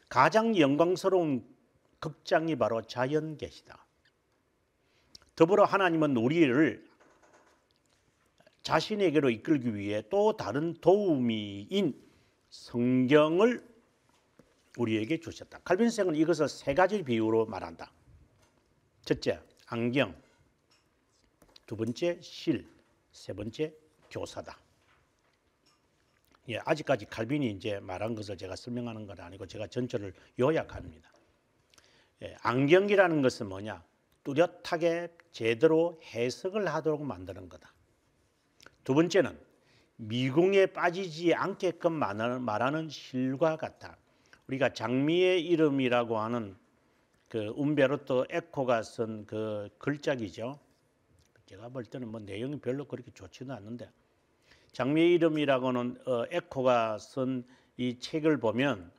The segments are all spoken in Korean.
가장 영광스러운 극장이 바로 자연계시다. 더불어 하나님은 우리를 자신에게로 이끌기 위해 또 다른 도우미인 성경을 우리에게 주셨다. 칼빈생은 이것을 세 가지 비유로 말한다. 첫째, 안경. 두 번째, 실. 세 번째, 교사다. 예, 아직까지 칼빈이 이제 말한 것을 제가 설명하는 건 아니고 제가 전체를 요약합니다. 예, 안경이라는 것은 뭐냐? 뚜렷하게 제대로 해석을 하도록 만드는 거다. 두 번째는 미궁에 빠지지 않게끔 말하는 실과 같다. 우리가 장미의 이름이라고 하는 그 움베르토 에코가 쓴 그 글작이죠. 제가 볼 때는 뭐 내용이 별로 그렇게 좋지는 않는데 장미의 이름이라고는 에코가 쓴 이 책을 보면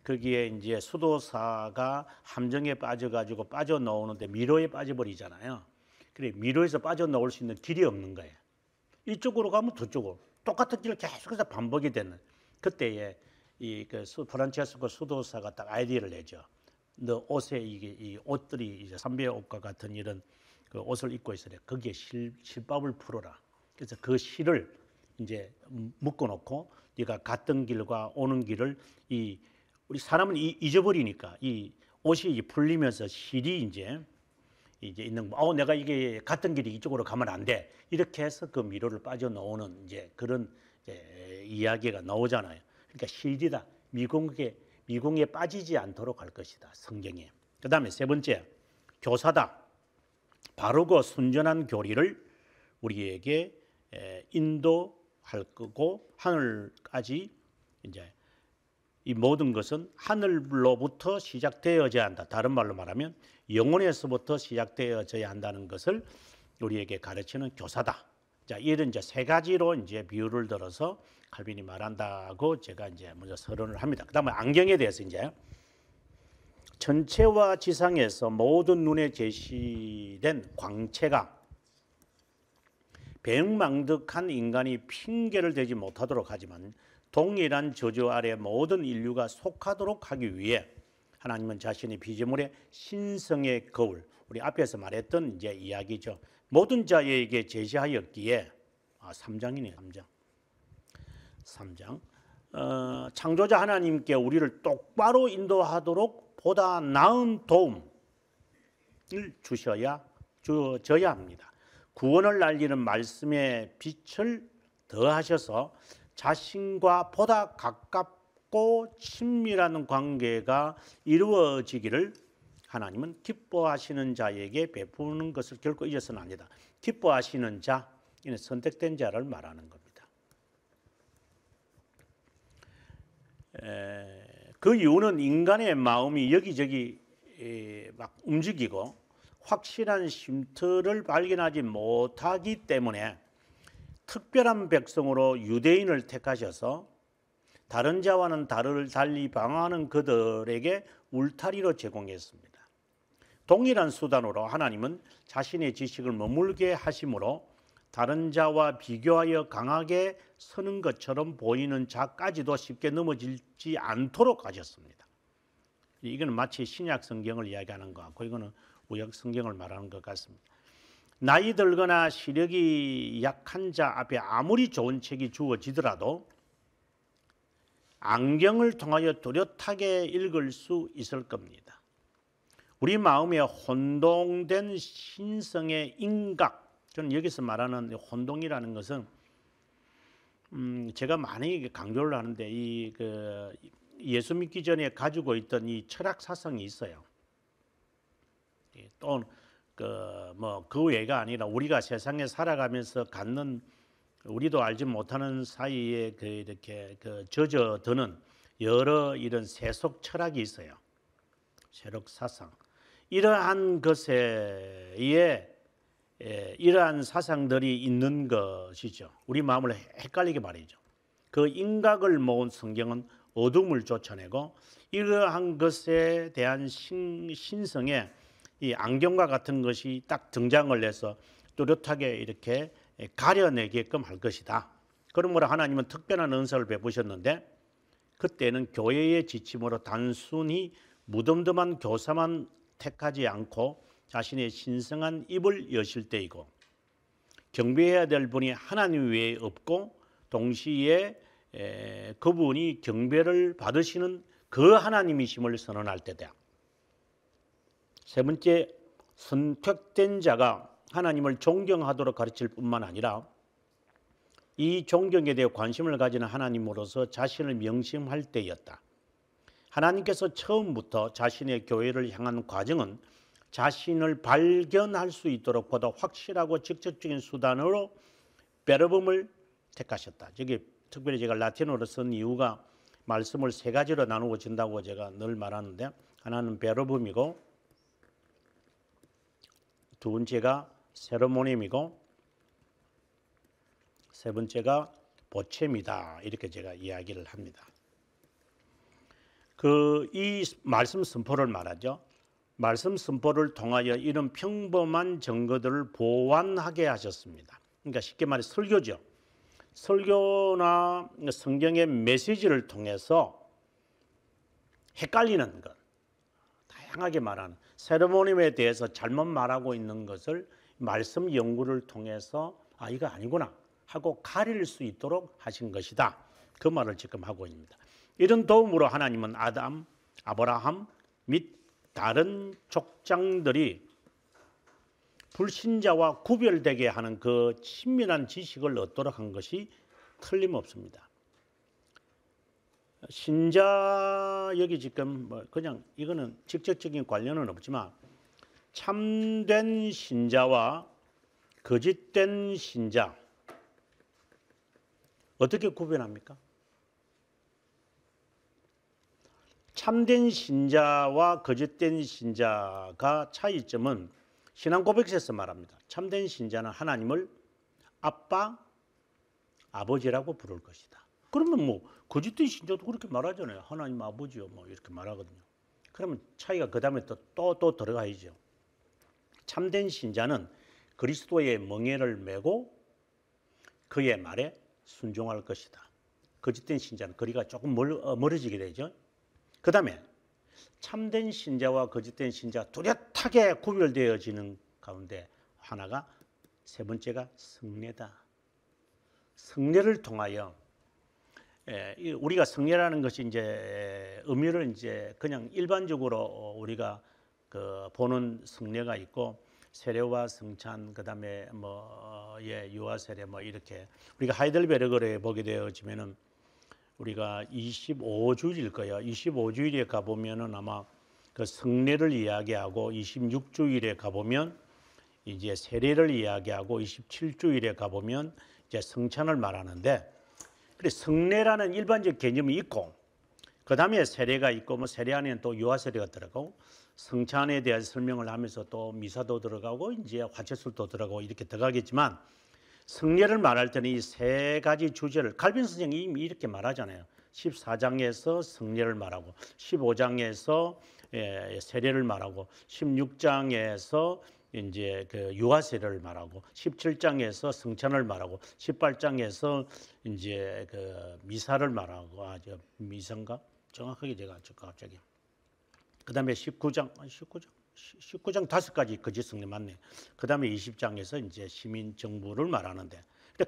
거기에 이제 수도사가 함정에 빠져가지고 빠져나오는데 미로에 빠져버리잖아요. 그래 미로에서 빠져나올 수 있는 길이 없는 거예요. 이쪽으로 가면 저쪽으로 똑같은 길을 계속해서 반복이 되는 그때에 그 프란체스코 수도사가 딱 아이디어를 내죠. 너 옷에 이 옷들이 이제 삼베 옷과 같은 이런 그 옷을 입고 있어야 돼. 거기에 실밥을 풀어라. 그래서 그 실을 이제 묶어놓고 네가 갔던 길과 오는 길을 우리 사람은 잊어버리니까 이 옷이 풀리면서 실이 이제 있는 거. 내가 이게 갔던 길이 이쪽으로 가면 안 돼. 이렇게 해서 그 미로를 빠져나오는 이제 그런 이야기가 나오잖아요. 그러니까 실이다. 미궁에 빠지지 않도록 할 것이다. 성경에. 그다음에 세 번째, 교사다. 바르고 순전한 교리를 우리에게 인도할 거고 하늘까지 이제 이 모든 것은 하늘로부터 시작되어져야 한다. 다른 말로 말하면 영혼에서부터 시작되어져야 한다는 것을 우리에게 가르치는 교사다. 자, 이런 이제 세 가지로 이제 비유를 들어서 칼빈이 말한다고 제가 이제 먼저 서론을 합니다. 그다음에 안경에 대해서 이제 천체와 지상에서 모든 눈에 제시된 광채가 배은망덕한 인간이 핑계를 대지 못하도록 하지만 동일한 저주 아래 모든 인류가 속하도록 하기 위해 하나님은 자신의 피조물의 신성의 거울, 우리 앞에서 말했던 이제 이야기죠. 모든 자에게 제시하였기에 3장이네요. 3장. 창조자 하나님께 우리를 똑바로 인도하도록 보다 나은 도움을 주셔야 합니다. 구원을 알리는 말씀의 빛을 더하셔서 자신과 보다 가깝고 친밀한 관계가 이루어지기를 하나님은 기뻐하시는 자에게 베푸는 것을 결코 잊어서는 안 된다. 기뻐하시는 자, 이는 선택된 자를 말하는 겁니다. 그 이유는 인간의 마음이 여기저기 막 움직이고 확실한 쉼터를 발견하지 못하기 때문에 특별한 백성으로 유대인을 택하셔서 다른 자와는 달리 방황하는 그들에게 울타리로 제공했습니다. 동일한 수단으로 하나님은 자신의 지식을 머물게 하심으로 다른 자와 비교하여 강하게 서는 것처럼 보이는 자까지도 쉽게 넘어지지 않도록 하셨습니다. 이거는 마치 신약 성경을 이야기하는 것 같고 이거는 구약 성경을 말하는 것 같습니다. 나이 들거나 시력이 약한 자 앞에 아무리 좋은 책이 주어지더라도 안경을 통하여 뚜렷하게 읽을 수 있을 겁니다. 우리 마음에 혼동된 신성의 인각, 저는 여기서 말하는 혼동이라는 것은 제가 많이 강조를 하는데 예수 믿기 전에 가지고 있던 이 철학 사상이 있어요. 또 그 외가 아니라 우리가 세상에 살아가면서 갖는 우리도 알지 못하는 사이에 이렇게 젖어드는 여러 이런 세속 철학이 있어요. 세력 사상. 이러한 것에 이러한 사상들이 있는 것이죠. 우리 마음을 헷갈리게 말이죠. 그 인각을 모은 성경은 어둠을 쫓아내고 이러한 것에 대한 신성의 이 안경과 같은 것이 딱 등장을 해서 뚜렷하게 이렇게 가려내게끔 할 것이다. 그러므로 하나님은 특별한 은사를 베푸셨는데 그때는 교회의 지침으로 단순히 무덤덤한 교사만 택하지 않고 자신의 신성한 입을 여실 때이고 경배해야 될 분이 하나님 외에 없고 동시에 그분이 경배를 받으시는 그 하나님이심을 선언할 때다. 세 번째, 선택된 자가 하나님을 존경하도록 가르칠 뿐만 아니라 이 존경에 대해 관심을 가지는 하나님으로서 자신을 명심할 때였다. 하나님께서 처음부터 자신의 교회를 향한 과정은 자신을 발견할 수 있도록 보다 확실하고 직접적인 수단으로 베르범을 택하셨다. 저기 특별히 제가 라틴어로 쓴 이유가 말씀을 세 가지로 나누어 준다고 제가 늘 말하는데, 하나는 베르범이고, 두 번째가 세르모니임이고, 세 번째가 보챔이다. 이렇게 제가 이야기를 합니다. 이 말씀 선포를 말하죠. 말씀 선포를 통하여 이런 평범한 증거들을 보완하게 하셨습니다. 그러니까 쉽게 말해 설교죠. 설교나 성경의 메시지를 통해서 헷갈리는 것, 다양하게 말하는 세르모니에 대해서 잘못 말하고 있는 것을 말씀 연구를 통해서 이거 아니구나 하고 가릴 수 있도록 하신 것이다. 그 말을 지금 하고 있습니다. 이런 도움으로 하나님은 아담, 아브라함 및 다른 족장들이 불신자와 구별되게 하는 그 친밀한 지식을 얻도록 한 것이 틀림없습니다. 신자, 여기 지금 그냥 이거는 직접적인 관련은 없지만 참된 신자와 거짓된 신자 어떻게 구별합니까? 참된 신자와 거짓된 신자가 차이점은 신앙 고백에서 말합니다. 참된 신자는 하나님을 아빠, 아버지라고 부를 것이다. 그러면 뭐 거짓된 신자도 그렇게 말하잖아요. 하나님 아버지요, 뭐 이렇게 말하거든요. 그러면 차이가 그 다음에 또 들어가야죠. 참된 신자는 그리스도의 멍에를 메고 그의 말에 순종할 것이다. 거짓된 신자는 거리가 조금 멀어지게 되죠. 그 다음에 참된 신자와 거짓된 신자 뚜렷하게 구별되어지는 가운데 하나가 세 번째가 성례다. 성례를 통하여 우리가 성례라는 것이 이제 의미를 이제 그냥 일반적으로 우리가 보는 성례가 있고 세례와 성찬 그다음에 유아 세례 이렇게 우리가 하이델베르그에 보게 되어지면은 우리가 25주일일 거예요. 25주일에 가보면은 아마 그 성례를 이야기하고 26주일에 가보면 이제 세례를 이야기하고 27주일에 가보면 이제 성찬을 말하는데, 그래 성례라는 일반적 개념이 있고 그 다음에 세례가 있고 세례 안에는 또 유아 세례가 들어가고 성찬에 대한 설명을 하면서 또 미사도 들어가고 이제 화채술도 들어가고 이렇게 들어가겠지만, 성례를 말할 때는 이 세 가지 주제를 칼빈 선생님이 이미 이렇게 말하잖아요. 14장에서 성례를 말하고 15장에서 세례를 말하고 16장에서 이제 그 유아 세례를 말하고 17장에서 성찬을 말하고 18장에서 이제 그 미사를 말하고 미사인가 정확하게 제가 갑자기 그다음에 19장 5가지 거짓 성례 맞네. 그다음에 20장에서 이제 시민 정부를 말하는데, 근데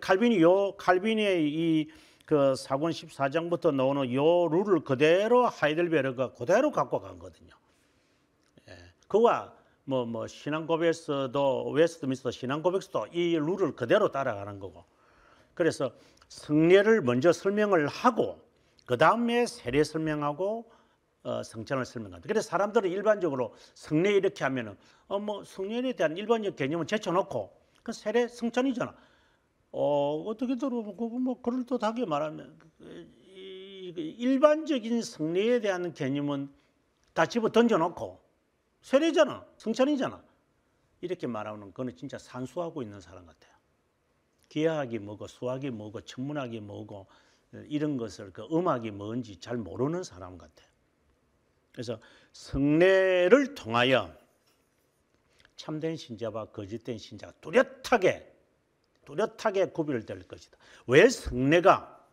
칼빈의 이 그 사권 14장부터 나오는 요 룰을 그대로 하이델베르가 그대로 갖고 간 거거든요. 그와 신앙 고백에서도 웨스트민스터 신앙 고백에서도 이 룰을 그대로 따라가는 거고, 그래서 성례를 먼저 설명을 하고 그 다음에 세례 설명하고 성찬을 설명한다. 그래서 사람들은 일반적으로 성례 이렇게 하면은 성례에 대한 일반적 개념은 제쳐놓고 그 세례 성찬이잖아. 어떻게 들어보고 그럴듯하게 말하면 일반적인 성례에 대한 개념은 다 집어 던져놓고 세례잖아, 성찬이잖아. 이렇게 말하면 그거는 진짜 산수하고 있는 사람 같아요. 기하학이 뭐고 수학이 뭐고 천문학이 뭐고 이런 것을 그 음악이 뭔지 잘 모르는 사람 같아요. 그래서 성례를 통하여 참된 신자와 거짓된 신자가 뚜렷하게 구별될 것이다. 왜 성례가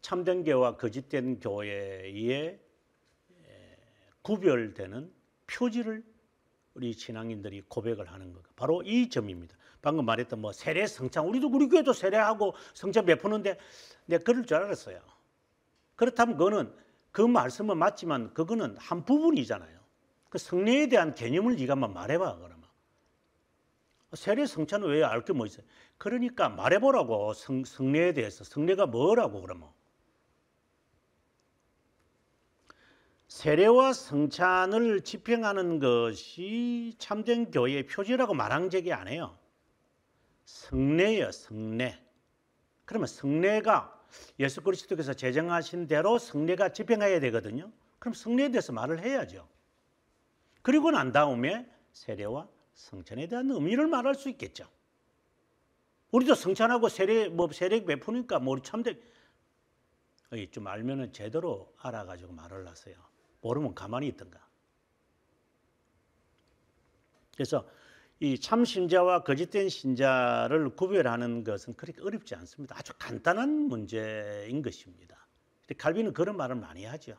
참된 교회와 거짓된 교회에 구별되는 표지를 우리 신앙인들이 고백을 하는 것, 바로 이 점입니다. 방금 말했던 뭐 세례 성찬, 우리 교회도 세례하고 성찬 베푸는데 내가 그럴 줄 알았어요. 그렇다면 그거는 그 말씀은 맞지만 그거는 한 부분이잖아요. 그 성례에 대한 개념을 네가 한번 말해봐. 그러면 세례 성찬은 왜 알 게 뭐 있어요? 그러니까 말해보라고. 성례에 대해서. 성례가 뭐라고 그러면. 세례와 성찬을 집행하는 것이 참된 교회의 표지라고 말한 적이 안 해요. 성례예요, 성례. 그러면 성례가 예수 그리스도께서 제정하신 대로 성례가 집행해야 되거든요. 그럼 성례에 대해서 말을 해야죠. 그리고 난 다음에 세례와 성찬에 대한 의미를 말할 수 있겠죠. 우리도 성찬하고 세례 베푸니까 우리 참된 좀 알면은 제대로 알아가지고 말을 하세요. 모르면 가만히 있던가. 그래서 이 참 신자와 거짓된 신자를 구별하는 것은 그렇게 어렵지 않습니다. 아주 간단한 문제인 것입니다. 칼빈은 그런 말을 많이 하죠.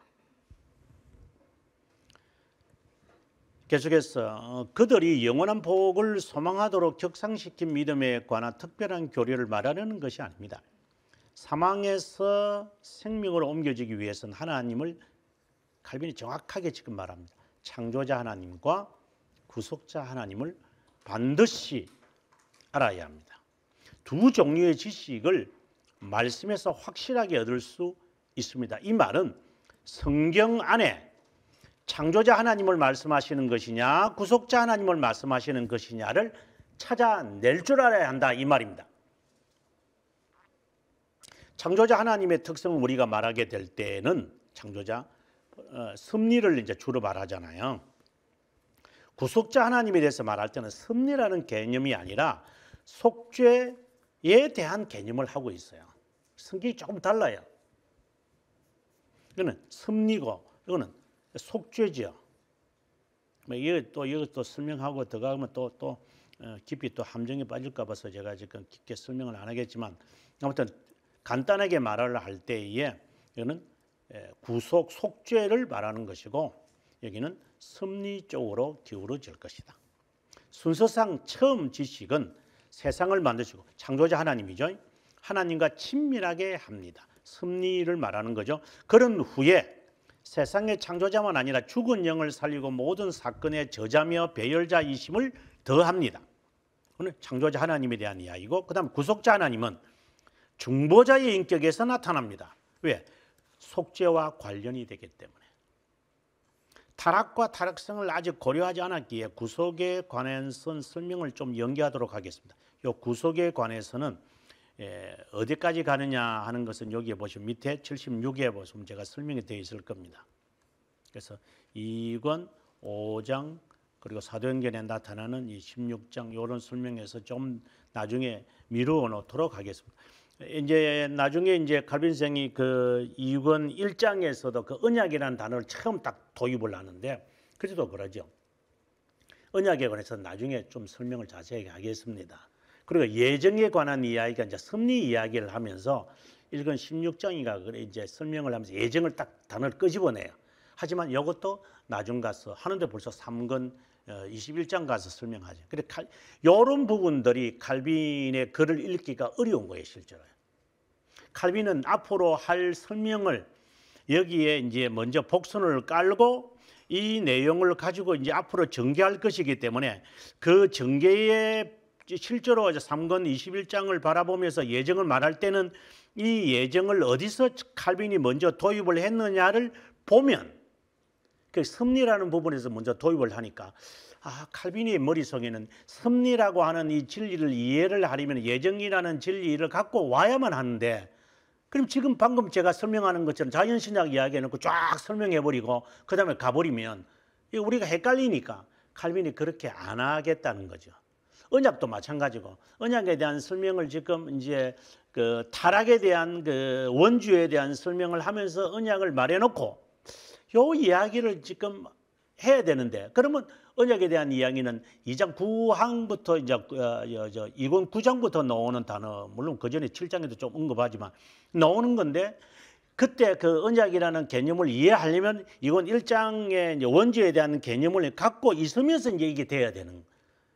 계속해서 그들이 영원한 복을 소망하도록 격상시킨 믿음에 관한 특별한 교리를 말하려는 것이 아닙니다. 사망에서 생명으로 옮겨지기 위해서는 하나님을, 칼빈이 정확하게 지금 말합니다. 창조자 하나님과 구속자 하나님을 반드시 알아야 합니다. 두 종류의 지식을 말씀에서 확실하게 얻을 수 있습니다. 이 말은 성경 안에 창조자 하나님을 말씀하시는 것이냐 구속자 하나님을 말씀하시는 것이냐를 찾아낼 줄 알아야 한다, 이 말입니다. 창조자 하나님의 특성을 우리가 말하게 될 때는 창조자 섭리를 이제 주로 말하잖아요. 구속자 하나님에 대해서 말할 때는 섭리라는 개념이 아니라 속죄에 대한 개념을 하고 있어요. 성격이 조금 달라요. 이거는 섭리고 이거는 속죄죠. 이것도 설명하고 들어가면 또 깊이 또 함정에 빠질까 봐서 제가 지금 깊게 설명을 안 하겠지만, 아무튼 간단하게 말을 할 때에 이거는 구속 속죄를 말하는 것이고 여기는 섭리 쪽으로 기울어질 것이다. 순서상 처음 지식은 세상을 만드시고 창조자 하나님이죠. 하나님과 친밀하게 합니다. 섭리를 말하는 거죠. 그런 후에 세상의 창조자만 아니라 죽은 영을 살리고 모든 사건의 저자며 배열자이심을 더합니다. 오늘 창조자 하나님에 대한 이야기고, 그 다음 구속자 하나님은 중보자의 인격에서 나타납니다. 왜? 속죄와 관련이 되기 때문에. 타락과 타락성을 아직 고려하지 않았기에 구속에 관해서는 설명을 좀 연기하도록 하겠습니다. 이 구속에 관해서는 어디까지 가느냐 하는 것은 여기에 보시면 밑에 76에 보시면 제가 설명이 되어 있을 겁니다. 그래서 2권, 5장 그리고 사도행전에 나타나는 이 16장 이런 설명에서 좀 나중에 미루어 놓도록 하겠습니다. 이제 나중에 이제 칼빈생이 그 2권 1장에서도 그 언약이라는 단어를 처음 딱 도입을 하는데, 그래도 그러죠. 언약에 관해서 나중에 좀 설명을 자세하게 하겠습니다. 그리고 예정에 관한 이야기가 이제 섭리 이야기를 하면서 1권 16장인가 그래 이제 설명을 하면서 예정을 딱 단어를 끄집어내요. 하지만 이것도 나중 가서 하는데 벌써 3권 21장 가서 설명하죠. 그래 이런 부분들이 칼빈의 글을 읽기가 어려운 거예요, 실제로. 칼빈은 앞으로 할 설명을 여기에 이제 먼저 복선을 깔고 이 내용을 가지고 이제 앞으로 전개할 것이기 때문에 그 전개에 실제로 3권 21장을 바라보면서 예정을 말할 때는 이 예정을 어디서 칼빈이 먼저 도입을 했느냐를 보면 그 섭리라는 부분에서 먼저 도입을 하니까 칼빈의 머릿속에는 섭리라고 하는 이 진리를 이해를 하려면 예정이라는 진리를 갖고 와야만 하는데, 그럼 지금 방금 제가 설명하는 것처럼 자연신학 이야기해놓고 쫙 설명해버리고 그 다음에 가버리면 우리가 헷갈리니까 칼빈이 그렇게 안 하겠다는 거죠. 언약도 마찬가지고 언약에 대한 설명을 지금 이제 그 타락에 대한 그 원주에 대한 설명을 하면서 언약을 말해놓고 요 이야기를 지금 해야 되는데, 그러면 언약에 대한 이야기는 2장 9항부터 이제 2권 9장부터 나오는 단어, 물론 그 전에 7장에도 좀 언급하지만 나오는 건데 그때 그 언약이라는 개념을 이해하려면 이건 1장의 원죄에 대한 개념을 갖고 있으면서 이제 이게 돼야 되는.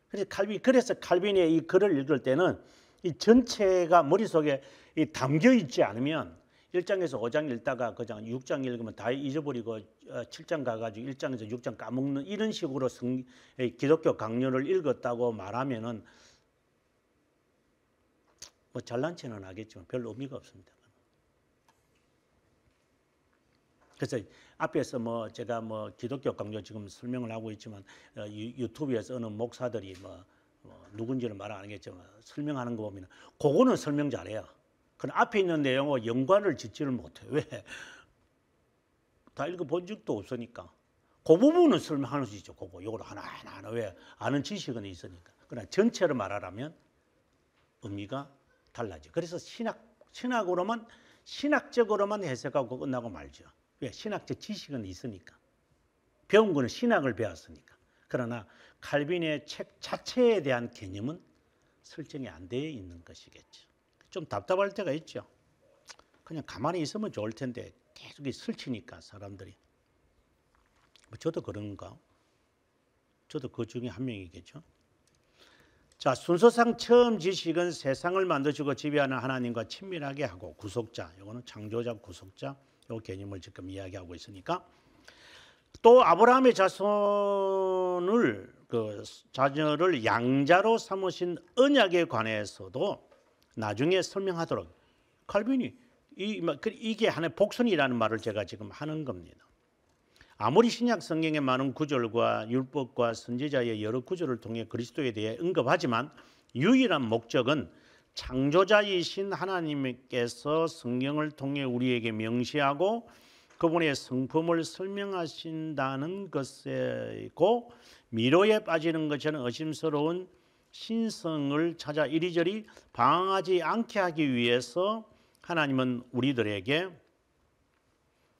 그래서 칼빈의 이 글을 읽을 때는 이 전체가 머릿속에 담겨 있지 않으면 1장에서 5장 읽다가 그냥 6장 읽으면 다 잊어버리고 7장 가가지고 1장에서 6장 까먹는 이런 식으로 기독교 강론을 읽었다고 말하면은 뭐 잘난 체는 하겠지만 별 의미가 없습니다. 그래서 앞에서 뭐 제가 뭐 기독교 강론 지금 설명을 하고 있지만 유튜브에서 어느 목사들이 뭐 누군지는 말 안 하겠지만 설명하는 거 보면 그거는 설명 잘해요. 그러나 앞에 있는 내용과 연관을 짓지를 못해요. 왜? 다 읽어본 적도 없으니까. 그 부분은 설명할 수 있죠. 그거 요걸 하나하나 왜? 아는 지식은 있으니까. 그러나 전체를 말하라면 의미가 달라져. 그래서 신학적으로만 해석하고 끝나고 말죠. 왜? 신학적 지식은 있으니까. 배운 거는 신학을 배웠으니까. 그러나 칼빈의 책 자체에 대한 개념은 설정이 안 되어 있는 것이겠죠. 좀 답답할 때가 있죠. 그냥 가만히 있으면 좋을 텐데 계속 설치니까 사람들이. 저도 그런가? 저도 그 중에 한 명이겠죠. 자, 순서상 처음 지식은 세상을 만드시고 지배하는 하나님과 친밀하게 하고 구속자, 이거는 창조자, 구속자 이 개념을 지금 이야기하고 있으니까 또 아브라함의 자녀를 양자로 삼으신 언약에 관해서도 나중에 설명하도록 칼빈이 이게 하나의 복선이라는 말을 제가 지금 하는 겁니다. 아무리 신약 성경의 많은 구절과 율법과 선지자의 여러 구절을 통해 그리스도에 대해 언급하지만 유일한 목적은 창조자이신 하나님께서 성경을 통해 우리에게 명시하고 그분의 성품을 설명하신다는 것이고 미로에 빠지는 것처럼 의심스러운 신성을 찾아 이리저리 방황하지 않게 하기 위해서 하나님은 우리들에게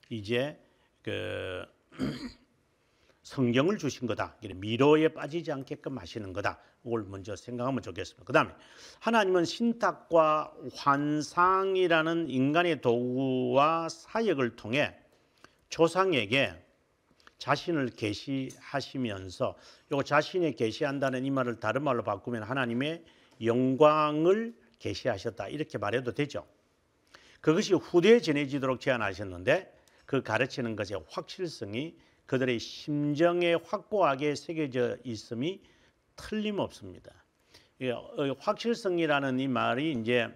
이제 성경을 주신 거다. 미로에 빠지지 않게끔 하시는 거다. 그걸 먼저 생각하면 좋겠습니다. 그 다음에 하나님은 신탁과 환상이라는 인간의 도구와 사역을 통해 조상에게 자신을 계시하시면서 요 자신의 계시한다는 이 말을 다른 말로 바꾸면 하나님의 영광을 계시하셨다 이렇게 말해도 되죠. 그것이 후대에 전해지도록 제안하셨는데 그 가르치는 것의 확실성이 그들의 심정에 확고하게 새겨져 있음이 틀림없습니다. 확실성이라는 이 말이 이제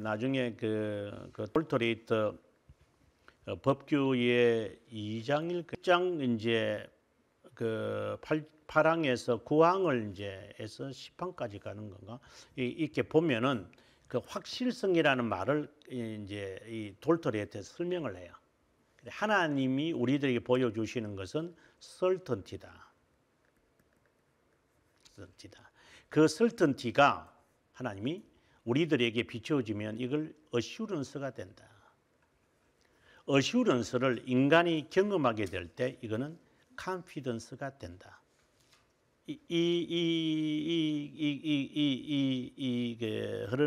나중에 톨토레이터 법규의 2장 1장 이제 8항에서 9항을 이제 해서 10항까지 가는 건가? 이렇게 보면은 그 확실성이라는 말을 이제 이 톨토레이터에서 설명을 해요. 하나님이 우리들에게 보여주시는 것은 certainty다. 그 certainty가 하나님이 우리들에게 비춰지면 이걸 assurance가 된다. assurance를 인간이 경험하게 될 때 이거는 confidence가 된다.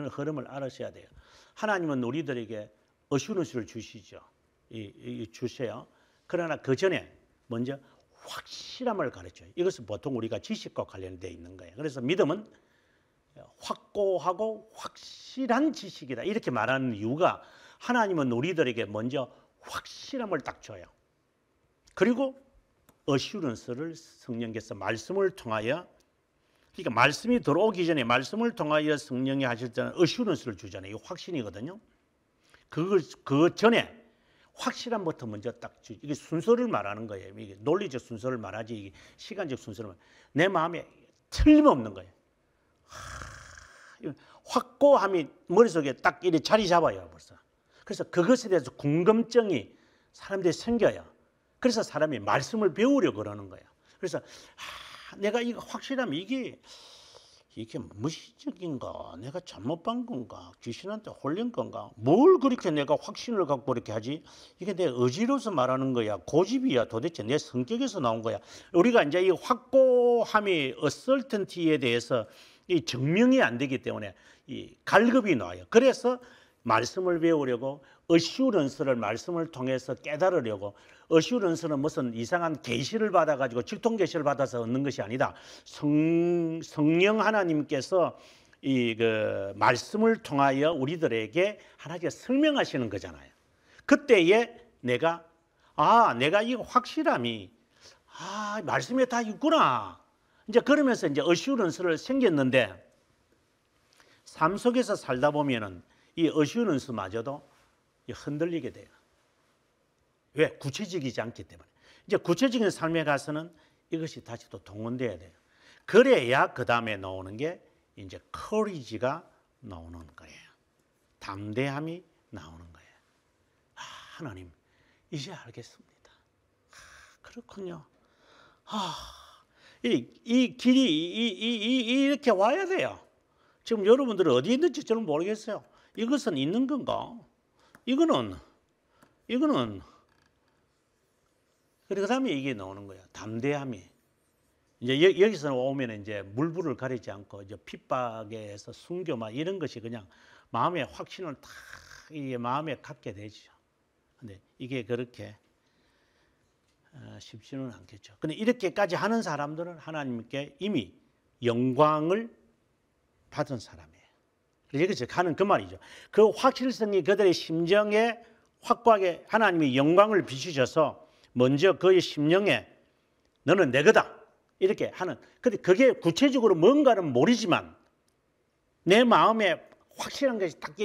흐름을 알으셔야 돼요. 하나님은 우리들에게 assurance를 주시죠. 주세요. 그러나 그 전에 먼저 확실함을 가르쳐요. 이것은 보통 우리가 지식과 관련되어 있는 거예요. 그래서 믿음은 확고하고 확실한 지식이다. 이렇게 말하는 이유가 하나님은 우리들에게 먼저 확실함을 딱 줘요. 그리고 어슈런스를 성령께서 말씀을 통하여 그러니까 말씀이 들어오기 전에 말씀을 통하여 성령이 하실 때는 어슈런스를 주잖아요. 이거 확신이거든요. 그 전에 확실함부터 먼저 딱 주. 이게 순서를 말하는 거예요. 이게 논리적 순서를 말하지 이게 시간적 순서를 내 마음에 틀림없는 거예요. 확고함이 머릿속에 딱 이렇게 자리 잡아요. 벌써. 그래서 그것에 대해서 궁금증이 사람들이 생겨요. 그래서 사람이 말씀을 배우려고 그러는 거예요. 그래서 내가 이거 확실하면 이게 무시적인가? 내가 잘못 본 건가? 귀신한테 홀린 건가? 뭘 그렇게 내가 확신을 갖고 그렇게 하지? 이게 내 의지로서 말하는 거야? 고집이야? 도대체 내 성격에서 나온 거야? 우리가 이제 이 확고함이 certainty에 대해서 이 증명이 안 되기 때문에 이 갈급이 나와요. 그래서 말씀을 배우려고 어슈런스를 말씀을 통해서 깨달으려고 어슈런스는 무슨 이상한 계시를 받아가지고 직통 계시를 받아서 얻는 것이 아니다. 성령 하나님께서 이 그 말씀을 통하여 우리들에게 하나님께 설명하시는 거잖아요. 그때에 내가 이거 확실함이 말씀에 다 있구나. 이제 그러면서 이제 어슈런스를 생겼는데 삶 속에서 살다 보면은 이 어슈런스마저도 흔들리게 돼요. 왜? 구체적이지 않기 때문에. 이제 구체적인 삶에 가서는 이것이 다시 또 동원돼야 돼요. 그래야 그 다음에 나오는 게 이제 커리지가 나오는 거예요. 담대함이 나오는 거예요. 하나님, 이제 알겠습니다. 그렇군요. 이 길이 이렇게 와야 돼요. 지금 여러분들은 어디 있는지 저는 모르겠어요. 이것은 있는 건가? 이거는 그리고 그다음에 이게 나오는 거야. 담대함이. 이제 여기서 오면 이제 물불을 가리지 않고 이제 핍박에서 순교 막 이런 것이 그냥 마음의 확신을 다 이게 마음에 갖게 되죠. 근데 이게 그렇게 쉽지는 않겠죠. 근데 이렇게까지 하는 사람들은 하나님께 이미 영광을 받은 사람이에요. 여기서 가는 그 말이죠. 그 확실성이 그들의 심정에 확고하게 하나님이 영광을 비추셔서 먼저 그의 심령에 너는 내 거다 이렇게 하는. 근데 그게 구체적으로 뭔가는 모르지만 내 마음에 확실한 것이 딱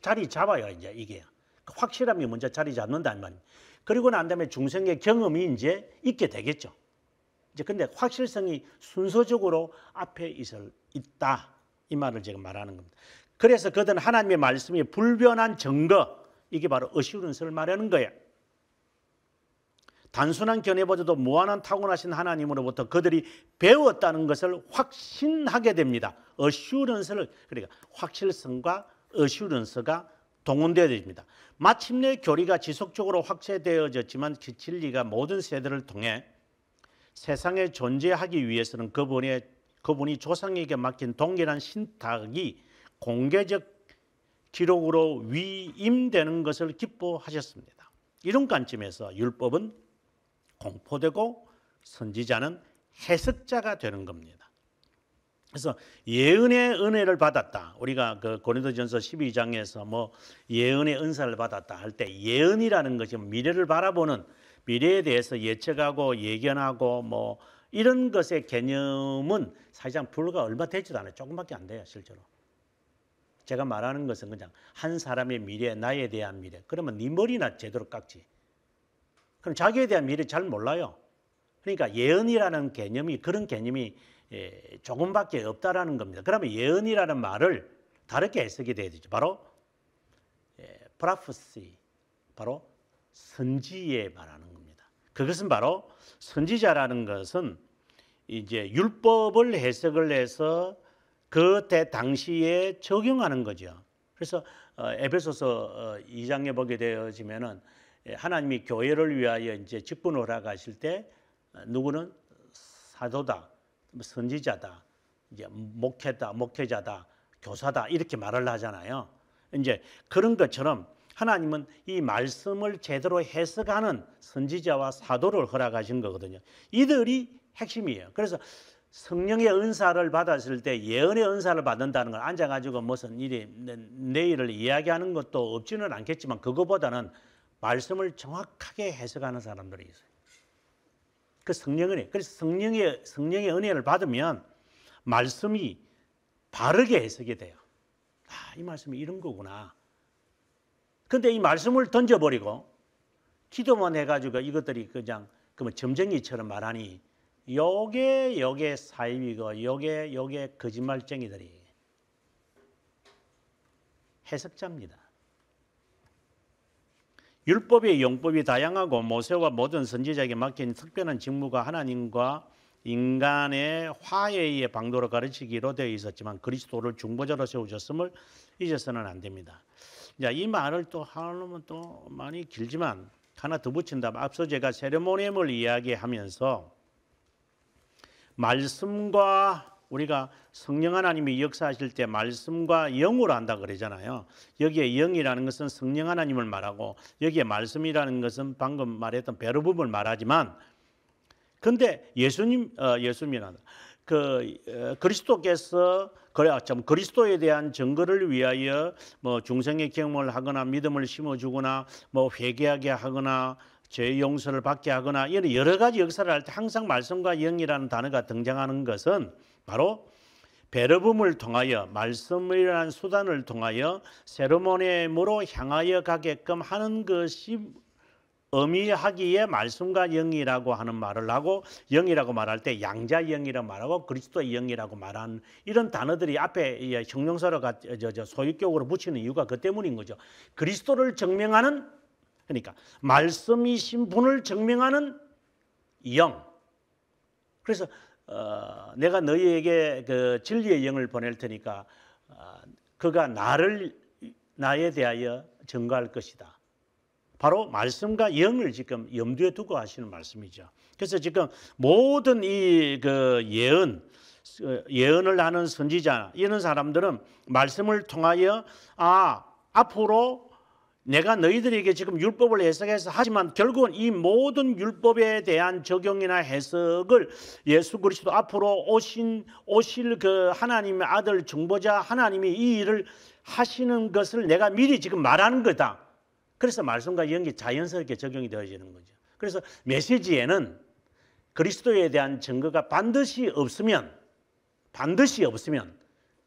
자리 잡아요. 이제 이게 확실함이 먼저 자리 잡는다는 말입니다. 그리고 난 다음에 중생의 경험이 이제 있게 되겠죠. 이제 근데 확실성이 순서적으로 앞에 있다 이 말을 제가 말하는 겁니다. 그래서 그들은 하나님의 말씀이 불변한 증거, 이게 바로 어슈런스를 말하는 거예요. 단순한 견해보다도 무한한 타고나신 하나님으로부터 그들이 배웠다는 것을 확신하게 됩니다. 어슈런스를, 그러니까 확실성과 어슈런스가 동원되어야 됩니다. 마침내 교리가 지속적으로 확대되어졌지만 그 진리가 모든 세대를 통해 세상에 존재하기 위해서는 그분이 조상에게 맡긴 동일한 신탁이 공개적 기록으로 위임되는 것을 기뻐하셨습니다. 이런 관점에서 율법은 공포되고 선지자는 해석자가 되는 겁니다. 그래서 예언의 은혜를 받았다. 우리가 그 고린도전서 12장에서 뭐 예언의 은사를 받았다 할 때 예언이라는 것이 미래를 바라보는, 미래에 대해서 예측하고 예견하고 뭐 이런 것의 개념은 사실상 불과 얼마 되지도 않아요. 조금밖에 안 돼요, 실제로. 제가 말하는 것은 그냥 한 사람의 미래, 나에 대한 미래. 그러면 네 머리나 제대로 깎지. 그럼 자기에 대한 미래 잘 몰라요. 그러니까 예언이라는 개념이, 그런 개념이 조금밖에 없다라는 겁니다. 그러면 예언이라는 말을 다르게 해석이 돼야 되죠. 바로 prophecy, 바로 선지에 말하는 겁니다. 그것은 바로 선지자라는 것은 이제 율법을 해석을 해서 그때 당시에 적용하는 거죠. 그래서 에베소서 2장에 보게 되어지면은 하나님이 교회를 위하여 이제 직분을 허락하실 때 누구는 사도다, 선지자다, 이제 목회자다, 교사다 이렇게 말을 하잖아요. 이제 그런 것처럼 하나님은 이 말씀을 제대로 해석하는 선지자와 사도를 허락하신 거거든요. 이들이 핵심이에요. 그래서 성령의 은사를 받았을 때 예언의 은사를 받는다는 걸 앉아가지고 무슨 일이 내일을 이야기하는 것도 없지는 않겠지만 그거보다는 말씀을 정확하게 해석하는 사람들이 있어요. 그 성령의 은혜. 그래서 성령의 은혜를 받으면 말씀이 바르게 해석이 돼요. 이 말씀이 이런 거구나. 근데 이 말씀을 던져버리고 기도만 해가지고 이것들이 그냥 점쟁이처럼 말하니 요게 사입이고 요게 거짓말쟁이들이 해석자입니다. 율법의 용법이 다양하고 모세와 모든 선지자에게 맡긴 특별한 직무가 하나님과 인간의 화해의 방도로 가르치기로 되어 있었지만 그리스도를 중보자로 세우셨음을 잊어서는 안 됩니다. 자, 이 말을 또 하려면 또 많이 길지만 하나 더 붙인다면 앞서 제가 세레모니엄을 이야기하면서 말씀과 우리가 성령 하나님이 역사하실 때 말씀과 영으로 한다 그러잖아요. 여기에 영이라는 것은 성령 하나님을 말하고 여기에 말씀이라는 것은 방금 말했던 베르붐을 말하지만 근데 예수님이란 그리스도께서 그리스도에 대한 증거를 위하여 뭐 중생의 경험을 하거나 믿음을 심어주거나 뭐 회개하게 하거나 죄 용서를 받게 하거나 이런 여러 가지 역사를 할 때 항상 말씀과 영이라는 단어가 등장하는 것은 바로 베르붐을 통하여 말씀이라는 수단을 통하여 세르모니으로 향하여 가게끔 하는 것이 의미하기에 말씀과 영이라고 하는 말을 하고 영이라고 말할 때 양자 영이라고 말하고 그리스도의 영이라고 말하는 이런 단어들이 앞에 형용사로 소유격으로 붙이는 이유가 그 때문인 거죠. 그리스도를 증명하는 그러니까 말씀이신 분을 증명하는 영. 그래서 내가 너희에게 그 진리의 영을 보낼 테니까 그가 나에 대하여 증거할 것이다. 바로 말씀과 영을 지금 염두에 두고 하시는 말씀이죠. 그래서 지금 모든 이 그 예언을 하는 선지자 이런 사람들은 말씀을 통하여 앞으로 내가 너희들에게 지금 율법을 해석해서 하지만 결국은 이 모든 율법에 대한 적용이나 해석을 예수 그리스도 앞으로 오실 그 하나님의 아들 중보자 하나님이 이 일을 하시는 것을 내가 미리 지금 말하는 거다. 그래서 말씀과 영이 자연스럽게 적용이 되어지는 거죠. 그래서 메시지에는 그리스도에 대한 증거가 반드시 없으면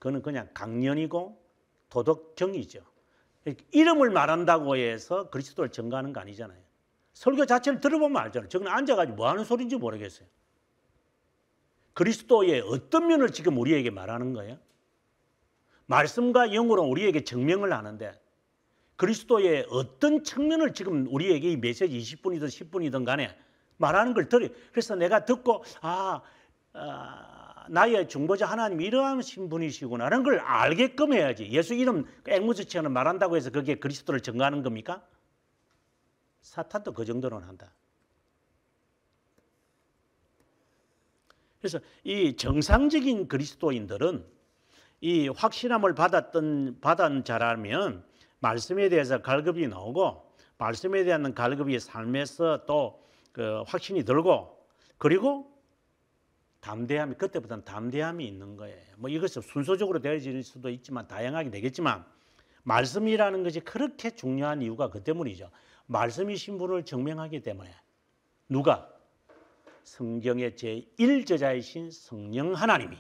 그거는 그냥 강연이고 도덕경이죠. 이름을 말한다고 해서 그리스도를 증거하는 거 아니잖아요. 설교 자체를 들어보면 알잖아요. 저건 앉아가지고 뭐 하는 소리인지 모르겠어요. 그리스도의 어떤 면을 지금 우리에게 말하는 거예요? 말씀과 영으로 우리에게 증명을 하는데 그리스도의 어떤 측면을 지금 우리에게 이 메시지 20분이든 10분이든 간에 말하는 걸 들어요. 그래서 내가 듣고 나의 중보자 하나님이 이러하신 분이시구나 라는 걸 알게끔 해야지. 예수 이름 앵무새처럼 말한다고 해서 그게 그리스도를 증거하는 겁니까? 사탄도 그 정도는 한다. 그래서 이 정상적인 그리스도인들은 이 확신함을 받은 자라면 말씀에 대해서 갈급이 나오고 말씀에 대한 갈급이 삶에서 또 그 확신이 들고 그리고 담대함이 그때부터는 담대함이 있는 거예요. 뭐 이것은 순서적으로 되어질 수도 있지만 다양하게 되겠지만 말씀이라는 것이 그렇게 중요한 이유가 그 때문이죠. 말씀이신 분을 증명하기 때문에 누가? 성경의 제1저자이신 성령 하나님이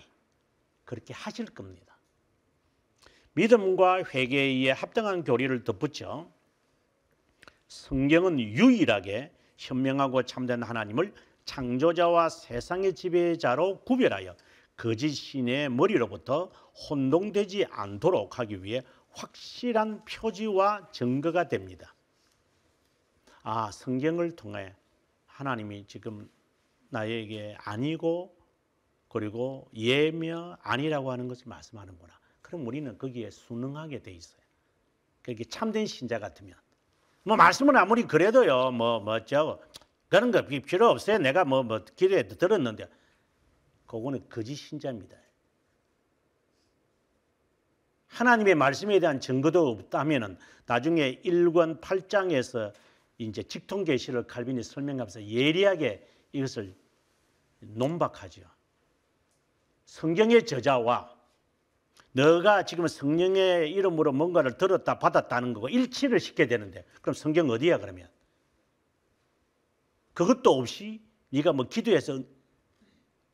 그렇게 하실 겁니다. 믿음과 회개에 의해 합당한 교리를 덧붙여 성경은 유일하게 현명하고 참된 하나님을 창조자와 세상의 지배자로 구별하여 거짓 신의 머리로부터 혼동되지 않도록 하기 위해 확실한 표지와 증거가 됩니다. 성경을 통해 하나님이 지금 나에게 아니고 그리고 예며 아니라고 하는 것을 말씀하는구나. 그럼 우리는 거기에 순응하게 돼 있어요. 그게 참된 신자 같으면 뭐 말씀은 아무리 그래도요 그런 거 필요 없어요. 내가 기도에 들었는데 그거는 거짓 신자입니다. 하나님의 말씀에 대한 증거도 없다면은 나중에 1권 8장에서 이제 직통 계시를 칼빈이 설명하면서 예리하게 이것을 논박하죠. 성경의 저자와 너가 지금 성령의 이름으로 뭔가를 들었다 받았다는 거고 일치를 시켜야 되는데 그럼 성경 어디야 그러면? 그것도 없이 네가 기도해서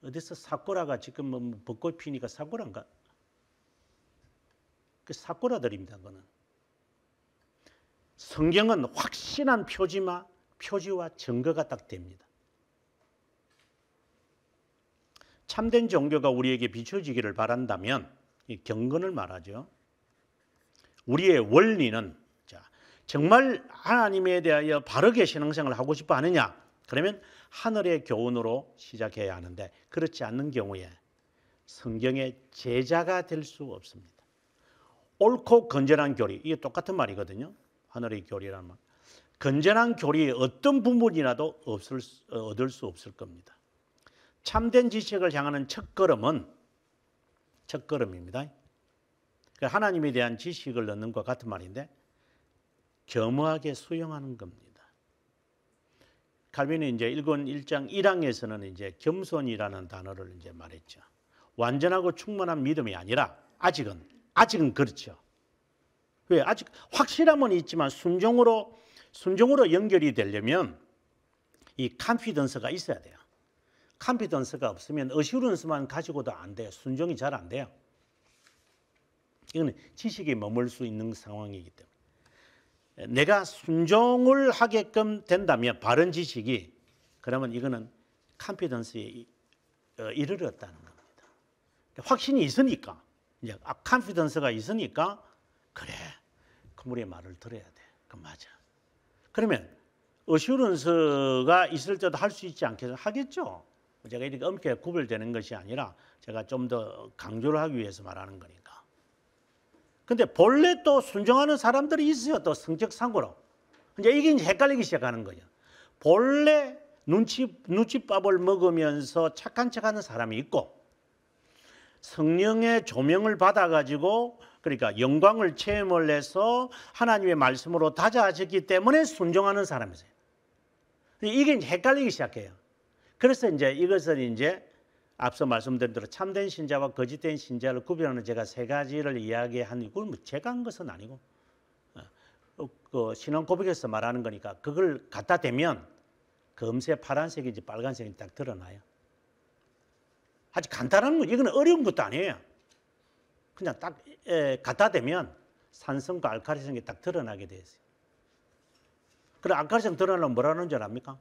어디서 사쿠라가 지금 벚꽃 피니까 사쿠라인가? 그 사쿠라들입니다. 그거는. 성경은 확실한 표지와 증거가 딱 됩니다. 참된 종교가 우리에게 비춰지기를 바란다면 이 경건을 말하죠. 우리의 원리는 정말 하나님에 대하여 바르게 신앙생활을 하고 싶어 하느냐? 그러면 하늘의 교훈으로 시작해야 하는데 그렇지 않는 경우에 성경의 제자가 될 수 없습니다. 옳고 건전한 교리, 이게 똑같은 말이거든요. 하늘의 교리라는 말. 건전한 교리의 어떤 부분이라도 얻을 수 없을 겁니다. 참된 지식을 향하는 첫걸음은 첫걸음입니다. 하나님에 대한 지식을 얻는 것과 같은 말인데 겸허하게 수용하는 겁니다. 칼빈이 이제 1권 1장 1항에서는 이제 겸손이라는 단어를 이제 말했죠. 완전하고 충만한 믿음이 아니라 아직은 그렇죠. 왜? 아직 확실함은 있지만 순종으로 연결이 되려면 이 컨피던스가 있어야 돼요. 컨피던스가 없으면 어슈런스만 가지고도 안 돼요. 순종이 잘 안 돼요. 이거는 지식에 머물 수 있는 상황이기 때문에 내가 순종을 하게끔 된다면 바른 지식이 그러면 이거는 컨피던스에 이르렀다는 겁니다. 확신이 있으니까 이제 컨피던스가 있으니까 그래 그물의 말을 들어야 돼. 그 맞아. 그러면 어슈런스가 있을 때도 할 수 있지 않겠어요? 하겠죠. 제가 이렇게 엄격하게 구별되는 것이 아니라 제가 좀 더 강조를 하기 위해서 말하는 거니까. 근데 본래 또 순종하는 사람들이 있어요. 또 성격상으로. 이제 이게 이제 헷갈리기 시작하는 거죠. 본래 눈치밥을 먹으면서 착한 척하는 사람이 있고 성령의 조명을 받아가지고 그러니까 영광을 체험을 해서 하나님의 말씀으로 다져졌기 때문에 순종하는 사람이 있어요. 이게 이제 헷갈리기 시작해요. 그래서 이제 이것을 이제 앞서 말씀드린 대로 참된 신자와 거짓된 신자를 구별하는 제가 세 가지를 이야기한 이건 뭐 제가 한 것은 아니고 그 신앙 고백에서 말하는 거니까 그걸 갖다 대면 금세 파란색인지 빨간색인지 딱 드러나요. 아주 간단한 거 이거는 어려운 것도 아니에요. 그냥 딱 갖다 대면 산성과 알칼리성이 딱 드러나게 돼 있어요. 그래 알칼리성 드러나면 뭐라는 줄 압니까?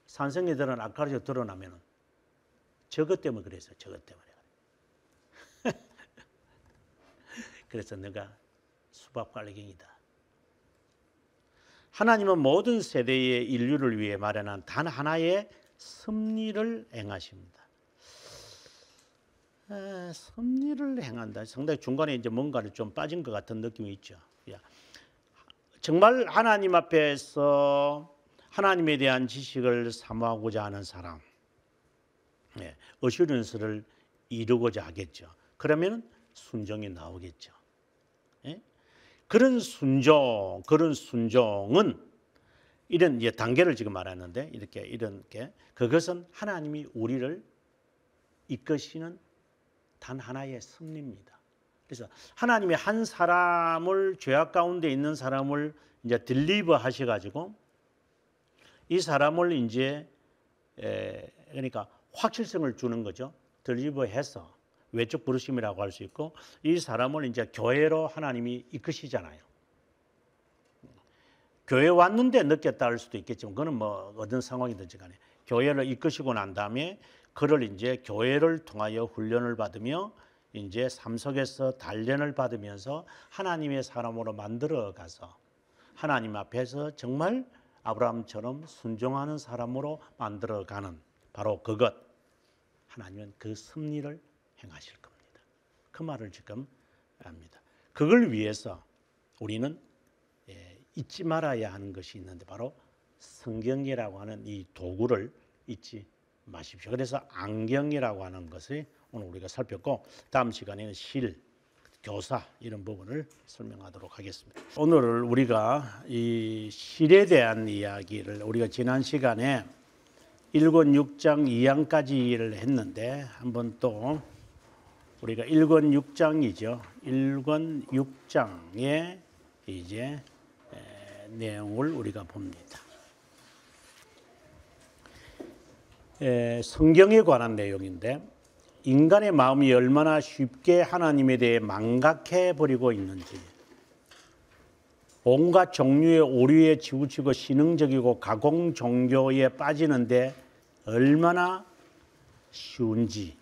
산성이 드러나 알칼리성 드러나면은 저것 때문에 그랬어요. 저것 때문에. 그래서 내가 수박관리경이다. 하나님은 모든 세대의 인류를 위해 마련한 단 하나의 섭리를 행하십니다. 섭리를 행한다. 상당히 중간에 이제 뭔가를 좀 빠진 것 같은 느낌이 있죠. 정말 하나님 앞에서 하나님에 대한 지식을 사모하고자 하는 사람, 어슈런스를 이루고자 하겠죠. 그러면 순종이 나오겠죠. 그런 순종은 이런 이제 단계를 지금 말하는데 이렇게 그것은 하나님이 우리를 이끄시는 단 하나의 섭리입니다. 그래서 하나님이 한 사람을 죄악 가운데 있는 사람을 이제 딜리버 하셔가지고 이 사람을 이제 그러니까 확실성을 주는 거죠. 딜리버해서 외적 부르심이라고 할 수 있고 이 사람을 이제 교회로 하나님이 이끄시잖아요. 교회 왔는데 느꼈다 할 수도 있겠지만 그거는 뭐 어떤 상황이든지 간에 교회를 이끄시고 난 다음에 그를 이제 교회를 통하여 훈련을 받으며 이제 삶 속에서 단련을 받으면서 하나님의 사람으로 만들어 가서 하나님 앞에서 정말 아브라함처럼 순종하는 사람으로 만들어 가는 바로 그것. 하나님은 그 섭리를 행하실 겁니다. 그 말을 지금 합니다. 그걸 위해서 우리는 잊지 말아야 하는 것이 있는데 바로 성경이라고 하는 이 도구를 잊지 마십시오. 그래서 안경이라고 하는 것을 오늘 우리가 살폈고 다음 시간에는 실, 교사 이런 부분을 설명하도록 하겠습니다. 오늘 우리가 이 실에 대한 이야기를 우리가 지난 시간에 1권 6장 2항까지를 했는데 한번 또 우리가 1권 6장이죠. 1권 6장의 이제 내용을 우리가 봅니다. 성경에 관한 내용인데 인간의 마음이 얼마나 쉽게 하나님에 대해 망각해 버리고 있는지 온갖 종류의 오류에 치우치고 신흥적이고 가공 종교에 빠지는데 얼마나 쉬운지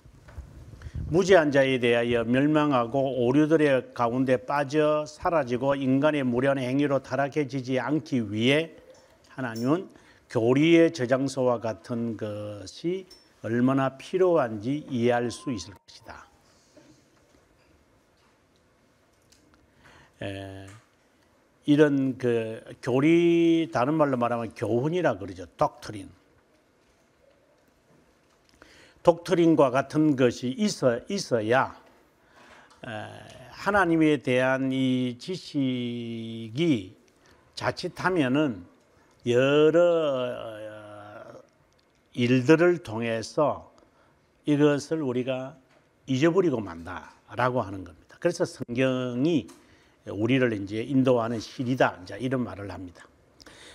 무지한 자에 대하여 멸망하고 오류들의 가운데 빠져 사라지고 인간의 무례한 행위로 타락해지지 않기 위해 하나님은 교리의 저장소와 같은 것이 얼마나 필요한지 이해할 수 있을 것이다. 이런 그 교리 다른 말로 말하면 교훈이라 그러죠. 독트린과 같은 것이 있어야 하나님에 대한 이 지식이 자칫하면은 여러 일들을 통해서 이것을 우리가 잊어버리고 만다라고 하는 겁니다. 그래서 성경이 우리를 이제 인도하는 실이다, 이제 이런 말을 합니다.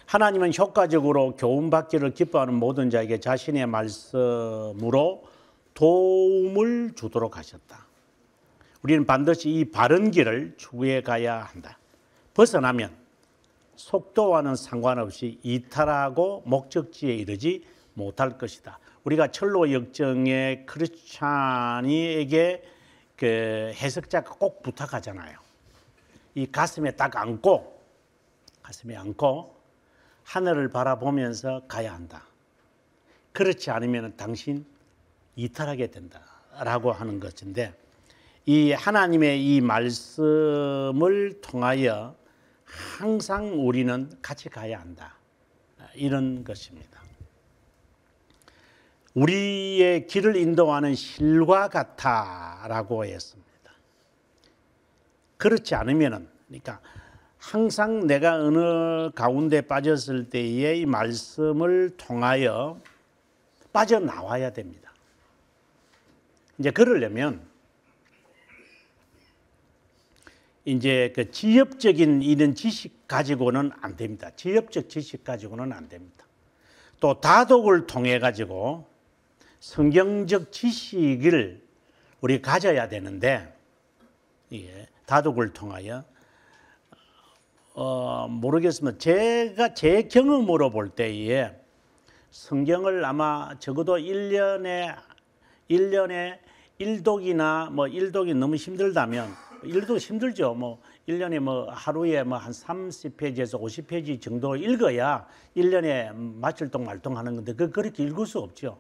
하나님은 효과적으로 교훈받기를 기뻐하는 모든 자에게 자신의 말씀으로 도움을 주도록 하셨다. 우리는 반드시 이 바른 길을 추구해 가야 한다. 벗어나면 속도와는 상관없이 이탈하고 목적지에 이르지 못할 것이다. 우리가 철로 역정의 크리스찬이에게 그 해석자가 꼭 부탁하잖아요. 이 가슴에 딱 안고 하늘을 바라보면서 가야 한다. 그렇지 않으면 당신 이탈하게 된다라고 하는 것인데, 이 하나님의 이 말씀을 통하여 항상 우리는 같이 가야 한다, 이런 것입니다. 우리의 길을 인도하는 실과 같아라고 했습니다. 그렇지 않으면은, 그러니까 항상 내가 어느 가운데 빠졌을 때에 이 말씀을 통하여 빠져나와야 됩니다. 이제 그러려면 이제 그 지엽적인 이런 지식 가지고는 안 됩니다. 지엽적 지식 가지고는 안 됩니다. 또 다독을 통해 가지고 성경적 지식을 우리 가져야 되는데, 다독을 통하여 모르겠으면 제가 제 경험으로 볼 때에 성경을 아마 적어도 1년에 1독이나 뭐 1독이 너무 힘들다면, 1독 힘들죠. 뭐 1년에 뭐 하루에 뭐 한 30페이지에서 50페이지 정도 읽어야 1년에 마칠동 말동 하는 건데, 그렇게 읽을 수 없죠.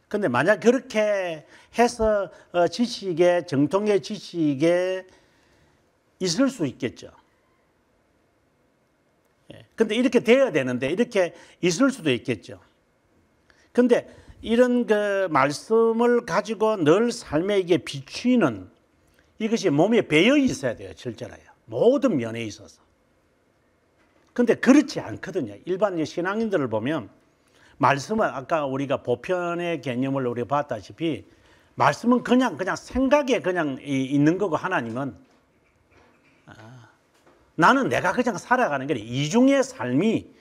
근데 만약 그렇게 해서 지식에, 정통의 지식에 있을 수 있겠죠. 근데 이렇게 돼야 되는데 이렇게 있을 수도 있겠죠. 근데 이런 그 말씀을 가지고 늘 삶에 이게 비추이는 이것이 몸에 배어 있어야 돼요. 실제로요. 모든 면에 있어서. 근데 그렇지 않거든요. 일반 신앙인들을 보면 말씀은, 아까 우리가 보편의 개념을 우리가 봤다시피 말씀은 그냥 생각에 그냥 있는 거고, 하나님은 나는 내가 그냥 살아가는 거예요. 이중의 삶이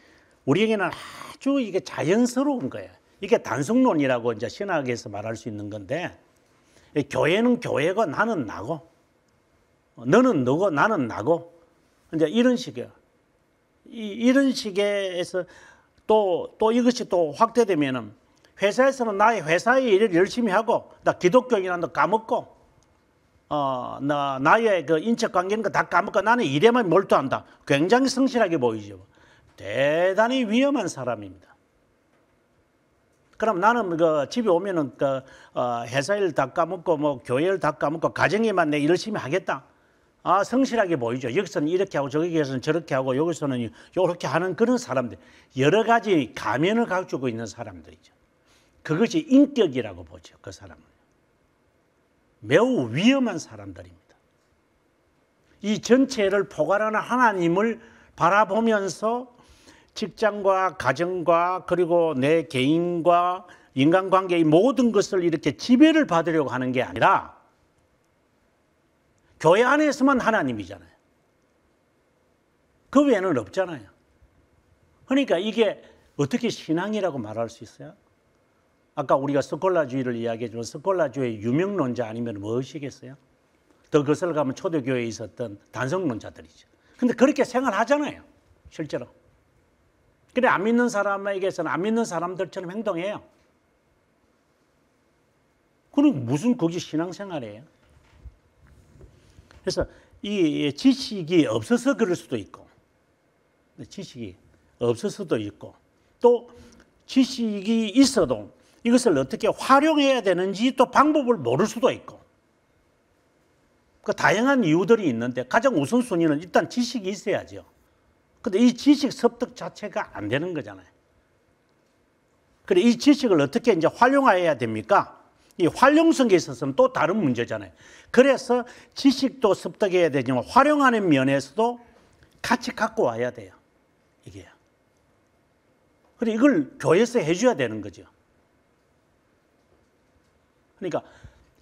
우리에게는 아주 이게 자연스러운 거예요. 이게 단성론이라고 이제 신학에서 말할 수 있는 건데, 교회는 교회고 나는 나고, 너는 너고 나는 나고, 이제 이런 식이에요. 이런 식에서 또 이것이 또 확대되면은, 회사에서는 나의 회사의 일을 열심히 하고, 나 기독교인이라는 거 까먹고, 나의 그 인적 관계는 거 다 까먹고 나는 일에만 몰두한다. 굉장히 성실하게 보이죠. 대단히 위험한 사람입니다. 그럼 나는 그 집에 오면은 그 회사 일 다 까먹고 뭐 교회 일 다 까먹고 가정에만 내 열심히 하겠다. 성실하게 보이죠. 여기서는 이렇게 하고 저기서는 저렇게 하고 여기서는 이렇게 하는 그런 사람들, 여러 가지 가면을 가지고 있는 사람들이죠. 그것이 인격이라고 보죠. 그 사람은 매우 위험한 사람들입니다. 이 전체를 포괄하는 하나님을 바라보면서 직장과 가정과 그리고 내 개인과 인간관계의 모든 것을 이렇게 지배를 받으려고 하는 게 아니라, 교회 안에서만 하나님이잖아요. 그 외에는 없잖아요. 그러니까 이게 어떻게 신앙이라고 말할 수 있어요? 아까 우리가 스콜라주의를 이야기했지만 스콜라주의의 유명론자 아니면 무엇이겠어요? 더 거슬러 가면 초대교회에 있었던 단성론자들이죠. 근데 그렇게 생활하잖아요, 실제로. 그래, 안 믿는 사람에게서는 안 믿는 사람들처럼 행동해요. 그럼 무슨 그게 신앙생활이에요? 그래서 이 지식이 없어서 그럴 수도 있고, 지식이 없어서도 있고, 또 지식이 있어도 이것을 어떻게 활용해야 되는지 또 방법을 모를 수도 있고, 그 다양한 이유들이 있는데 가장 우선순위는 일단 지식이 있어야죠. 근데 이 지식 습득 자체가 안 되는 거잖아요. 그래, 이 지식을 어떻게 이제 활용해야 됩니까? 이 활용성에 있어서는 또 다른 문제잖아요. 그래서 지식도 습득해야 되지만 활용하는 면에서도 같이 갖고 와야 돼요. 이게. 그리고 이걸 교회에서 해줘야 되는 거죠. 그러니까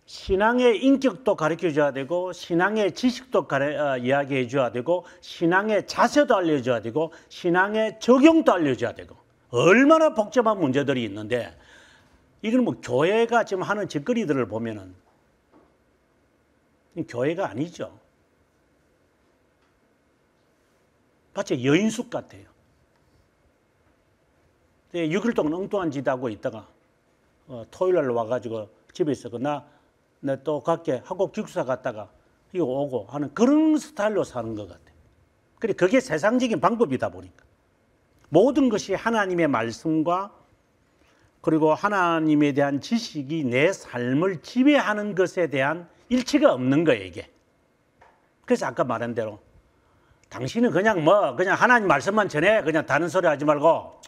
신앙의 인격도 가르쳐줘야 되고 신앙의 지식도 이야기해줘야 되고 신앙의 자세도 알려줘야 되고 신앙의 적용도 알려줘야 되고 얼마나 복잡한 문제들이 있는데 이건 뭐 교회가 지금 하는 짓거리들을 보면은 교회가 아니죠. 마치 여인숙 같아요. 6일 동안 엉뚱한 짓 하고 있다가 토요일 날 와가지고 집에 있어. 나 또 갈게 하고 기숙사 갔다가 이거 오고 하는 그런 스타일로 사는 것 같아요. 그게 세상적인 방법이다 보니까 모든 것이 하나님의 말씀과 그리고 하나님에 대한 지식이 내 삶을 지배하는 것에 대한 일치가 없는 거예요, 이게. 그래서 아까 말한 대로 당신은 그냥 하나님 말씀만 전해. 그냥 다른 소리 하지 말고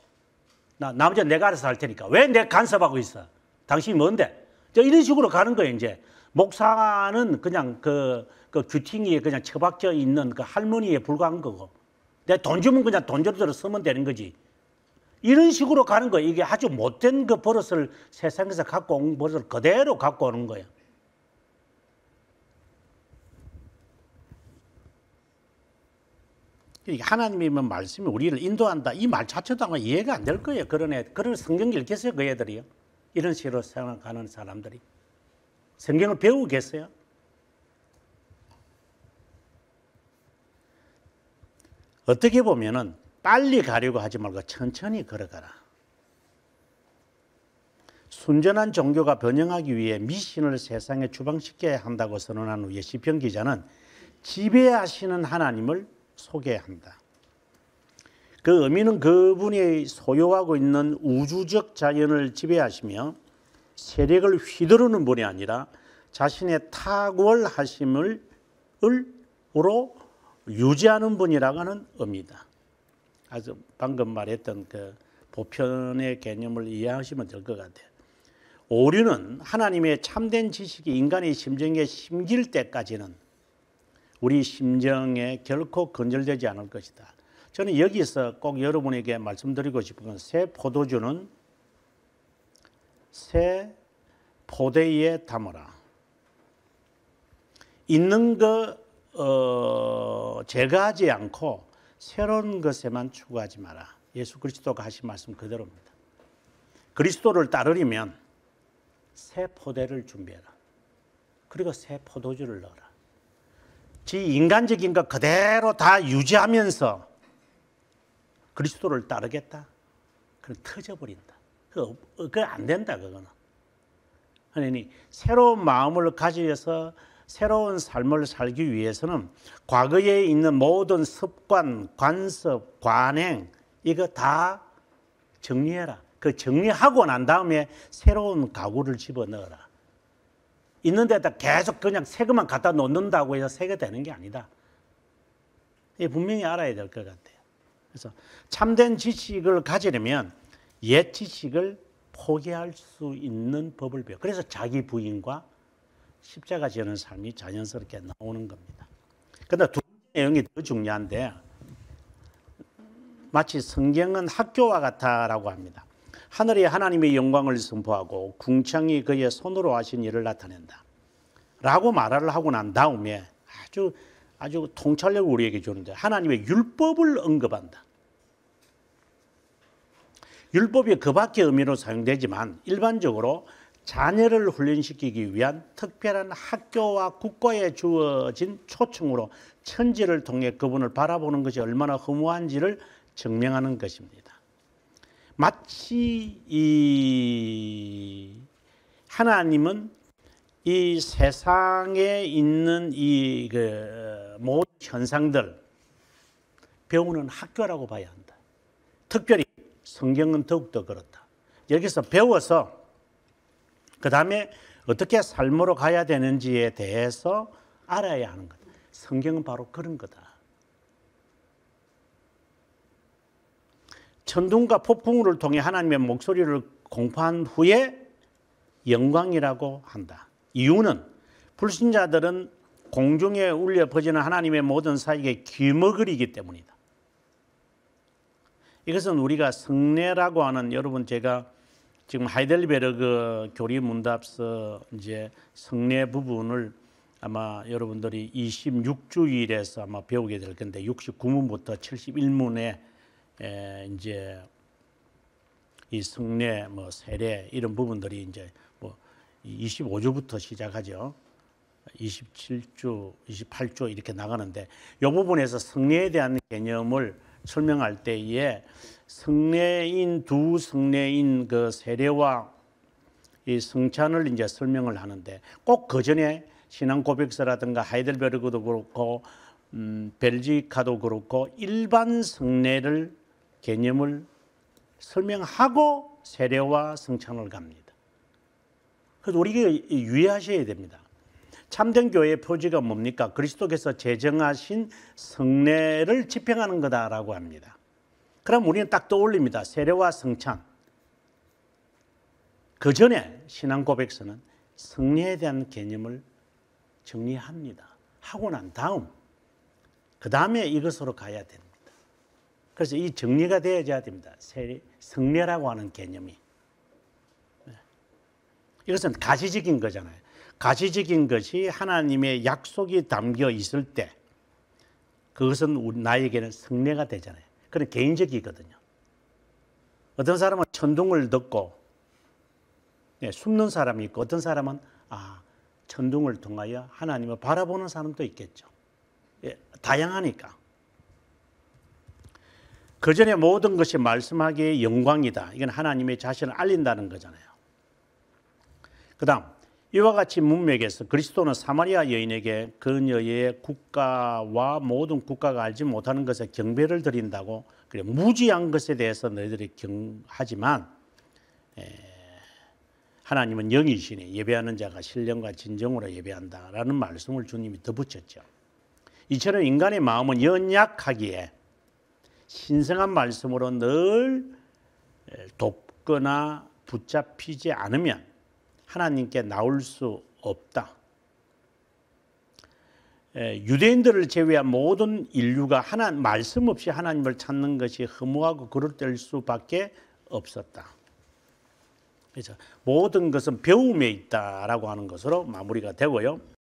나머지 내가 알아서 할 테니까. 왜 내 간섭하고 있어? 당신이 뭔데? 이런 식으로 가는 거예요, 이제. 목사는 그냥 그 규팅이 그냥 처박혀 있는 그 할머니에 불과한 거고. 내 돈 주면 그냥 돈대로 쓰면 되는 거지. 이런 식으로 가는 거예요. 이게 아주 못된 그 버릇을 세상에서 갖고 온 버릇을 그대로 갖고 오는 거예요. 하나님이면 말씀이 우리를 인도한다. 이 말 자체도 아마 이해가 안 될 거예요. 그런 성경 읽겠어요, 그 애들이요. 이런 식으로 생각하는 사람들이. 성경을 배우겠어요? 어떻게 보면은 빨리 가려고 하지 말고 천천히 걸어가라. 순전한 종교가 번영하기 위해 미신을 세상에 추방시켜야 한다고 선언한 후에 시편 기자는 지배하시는 하나님을 소개한다. 그 의미는 그분이 소유하고 있는 우주적 자연을 지배하시며 세력을 휘두르는 분이 아니라 자신의 탁월하심으로 유지하는 분이라고 하는 의미다. 아주 방금 말했던 그 보편의 개념을 이해하시면 될 것 같아요. 오류는 하나님의 참된 지식이 인간의 심정에 심길 때까지는 우리 심정에 결코 건절되지 않을 것이다. 저는 여기서 꼭 여러분에게 말씀드리고 싶은 건 새 포도주는 새 포대에 담으라. 있는 거 제거하지 않고 새로운 것에만 추구하지 마라. 예수 그리스도가 하신 말씀 그대로입니다. 그리스도를 따르려면 새 포대를 준비해라. 그리고 새 포도주를 넣어라. 지 인간적인 것 그대로 다 유지하면서 그리스도를 따르겠다? 그럼 터져버린다. 그거 안 된다, 그거는. 아니, 새로운 마음을 가져서 새로운 삶을 살기 위해서는 과거에 있는 모든 습관, 관습, 관행, 이거 다 정리해라. 그 정리하고 난 다음에 새로운 가구를 집어넣어라. 있는 데다 계속 그냥 새 것만 갖다 놓는다고 해서 새가 되는 게 아니다. 이게 분명히 알아야 될 것 같아요. 그래서 참된 지식을 가지려면 옛 지식을 포기할 수 있는 법을 배워. 그래서 자기 부인과 십자가 지는 삶이 자연스럽게 나오는 겁니다. 그런데 두 번째 내용이 더 중요한데 마치 성경은 학교와 같다라고 합니다. 하늘이 하나님의 영광을 선포하고 궁창이 그의 손으로 하신 일을 나타낸다. 라고 말을 하고 난 다음에 아주 통찰력을 우리에게 주는데 하나님의 율법을 언급한다. 율법이 그 밖의 의미로 사용되지만 일반적으로 자녀를 훈련시키기 위한 특별한 학교와 국가에 주어진 초청으로 천지를 통해 그분을 바라보는 것이 얼마나 허무한지를 증명하는 것입니다. 마치 하나님은 이 세상에 있는 모든 현상들 배우는 학교라고 봐야 한다. 특별히 성경은 더욱더 그렇다. 여기서 배워서 그 다음에 어떻게 삶으로 가야 되는지에 대해서 알아야 하는 것. 성경은 바로 그런 거다. 천둥과 폭풍우를 통해 하나님의 목소리를 공포한 후에 영광이라고 한다. 이유는 불신자들은 공중에 울려 퍼지는 하나님의 모든 사역의 귀머거리이기 때문이다. 이것은 우리가 성례라고 하는, 여러분 제가 지금 하이델베르그 교리문답서 이제 성례 부분을 아마 여러분들이 26주일에서 아마 배우게 될 건데 69문부터 71문에 이제 이 성례, 뭐 세례 이런 부분들이 이제 뭐 25주부터 시작하죠. 27주, 28주 이렇게 나가는데 이 부분에서 성례에 대한 개념을 설명할 때에 성례인 두 성례인 그 세례와 이 성찬을 이제 설명을 하는데 꼭 그 전에 신앙 고백서라든가 하이델베르그도 그렇고 벨지카도 그렇고 일반 성례를 개념을 설명하고 세례와 성찬을 갑니다. 그래서 우리가 유의하셔야 됩니다. 참된 교회의 표지가 뭡니까? 그리스도께서 제정하신 성례를 집행하는 거다라고 합니다. 그럼 우리는 딱 떠올립니다. 세례와 성찬. 그 전에 신앙 고백서는 성례에 대한 개념을 정리합니다. 하고 난 다음 그 다음에 이것으로 가야 됩니다. 그래서 이 정리가 되어야 됩니다. 성례라고 하는 개념이. 이것은 가시적인 거잖아요. 가시적인 것이 하나님의 약속이 담겨 있을 때 그것은 나에게는 성례가 되잖아요. 그건 개인적이거든요. 어떤 사람은 천둥을 듣고 숨는 사람이 있고 어떤 사람은 천둥을 통하여 하나님을 바라보는 사람도 있겠죠. 다양하니까. 그 전에 모든 것이 말씀하기에 영광이다. 이건 하나님의 자신을 알린다는 거잖아요. 그 다음 이와 같이 문맥에서 그리스도는 사마리아 여인에게 그녀의 국가와 모든 국가가 알지 못하는 것에 경배를 드린다고 그래 무지한 것에 대해서 너희들이 하지만 하나님은 영이시니 예배하는 자가 신령과 진정으로 예배한다라는 말씀을 주님이 덧붙였죠. 이처럼 인간의 마음은 연약하기에 신성한 말씀으로 늘 돕거나 붙잡히지 않으면 하나님께 나올 수 없다. 유대인들을 제외한 모든 인류가 말씀 없이 하나님을 찾는 것이 허무하고 그릇될 수밖에 없었다. 그래서 모든 것은 배움에 있다라고 하는 것으로 마무리가 되고요.